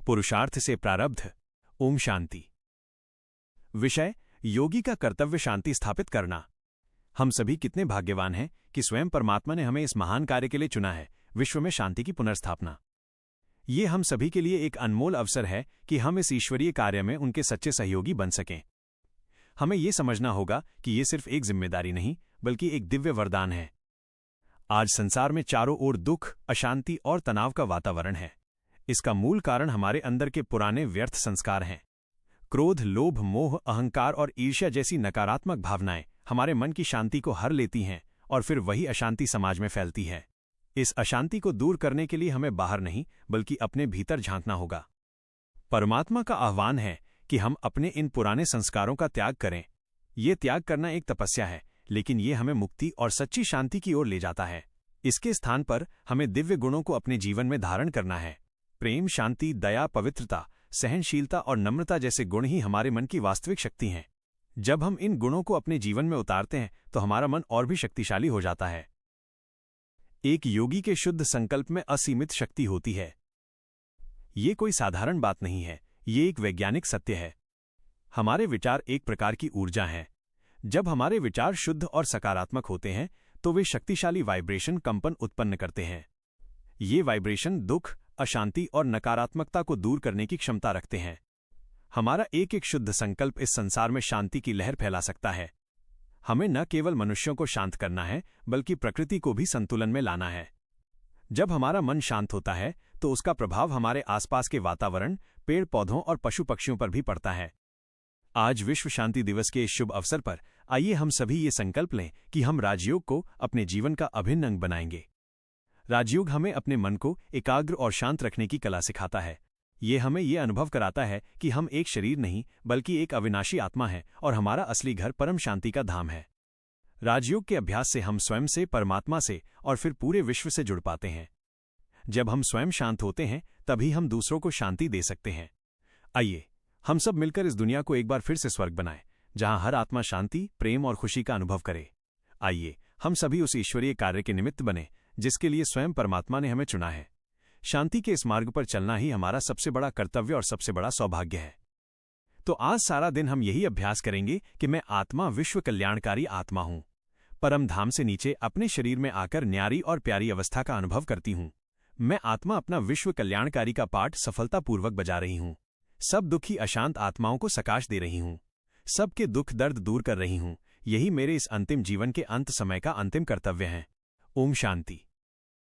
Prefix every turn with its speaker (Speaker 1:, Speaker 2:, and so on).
Speaker 1: पुरुषार्थ से प्रारब्ध। ओम शांति। विषय: योगी का कर्तव्य शांति स्थापित करना। हम सभी कितने भाग्यवान हैं कि स्वयं परमात्मा ने हमें इस महान कार्य के लिए चुना है, विश्व में शांति की पुनर्स्थापना। ये हम सभी के लिए एक अनमोल अवसर है कि हम इस ईश्वरीय कार्य में उनके सच्चे सहयोगी बन सकें। हमें यह समझना होगा कि यह सिर्फ एक जिम्मेदारी नहीं, बल्कि एक दिव्य वरदान है। आज संसार में चारों ओर दुख, अशांति और तनाव का वातावरण है। इसका मूल कारण हमारे अंदर के पुराने व्यर्थ संस्कार हैं। क्रोध, लोभ, मोह, अहंकार और ईर्ष्या जैसी नकारात्मक भावनाएं हमारे मन की शांति को हर लेती हैं और फिर वही अशांति समाज में फैलती है। इस अशांति को दूर करने के लिए हमें बाहर नहीं, बल्कि अपने भीतर झांकना होगा। परमात्मा का आह्वान है कि हम अपने इन पुराने संस्कारों का त्याग करें। ये त्याग करना एक तपस्या है, लेकिन ये हमें मुक्ति और सच्ची शांति की ओर ले जाता है। इसके स्थान पर हमें दिव्य गुणों को अपने जीवन में धारण करना है। प्रेम, शांति, दया, पवित्रता, सहनशीलता और नम्रता जैसे गुण ही हमारे मन की वास्तविक शक्ति हैं। जब हम इन गुणों को अपने जीवन में उतारते हैं तो हमारा मन और भी शक्तिशाली हो जाता है। एक योगी के शुद्ध संकल्प में असीमित शक्ति होती है। ये कोई साधारण बात नहीं है, ये एक वैज्ञानिक सत्य है। हमारे विचार एक प्रकार की ऊर्जा हैं। जब हमारे विचार शुद्ध और सकारात्मक होते हैं तो वे शक्तिशाली वाइब्रेशन, कंपन उत्पन्न करते हैं। ये वाइब्रेशन दुख, अशांति और नकारात्मकता को दूर करने की क्षमता रखते हैं। हमारा एक एक शुद्ध संकल्प इस संसार में शांति की लहर फैला सकता है। हमें न केवल मनुष्यों को शांत करना है, बल्कि प्रकृति को भी संतुलन में लाना है। जब हमारा मन शांत होता है तो उसका प्रभाव हमारे आसपास के वातावरण, पेड़ पौधों और पशु पक्षियों पर भी पड़ता है। आज विश्व शांति दिवस के इस शुभ अवसर पर आइए हम सभी ये संकल्प लें कि हम राजयोग को अपने जीवन का अभिन्न अंग बनाएंगे। राजयोग हमें अपने मन को एकाग्र और शांत रखने की कला सिखाता है। ये हमें ये अनुभव कराता है कि हम एक शरीर नहीं, बल्कि एक अविनाशी आत्मा है और हमारा असली घर परम शांति का धाम है। राजयोग के अभ्यास से हम स्वयं से, परमात्मा से और फिर पूरे विश्व से जुड़ पाते हैं। जब हम स्वयं शांत होते हैं तभी हम दूसरों को शांति दे सकते हैं। आइए हम सब मिलकर इस दुनिया को एक बार फिर से स्वर्ग बनाएं, जहां हर आत्मा शांति, प्रेम और खुशी का अनुभव करे। आइए हम सभी उस ईश्वरीय कार्य के निमित्त बने जिसके लिए स्वयं परमात्मा ने हमें चुना है। शांति के इस मार्ग पर चलना ही हमारा सबसे बड़ा कर्तव्य और सबसे बड़ा सौभाग्य है। तो आज सारा दिन हम यही अभ्यास करेंगे कि मैं आत्मा विश्व कल्याणकारी आत्मा हूं। परम धाम से नीचे अपने शरीर में आकर न्यारी और प्यारी अवस्था का अनुभव करती हूं। मैं आत्मा अपना विश्व कल्याणकारी का पाठ सफलतापूर्वक बजा रही हूं। सब दुखी अशांत आत्माओं को सकाश दे रही हूं। सबके दुख दर्द दूर कर रही हूं। यही मेरे इस अंतिम जीवन के अंत समय का अंतिम कर्तव्य है। ओम शांति।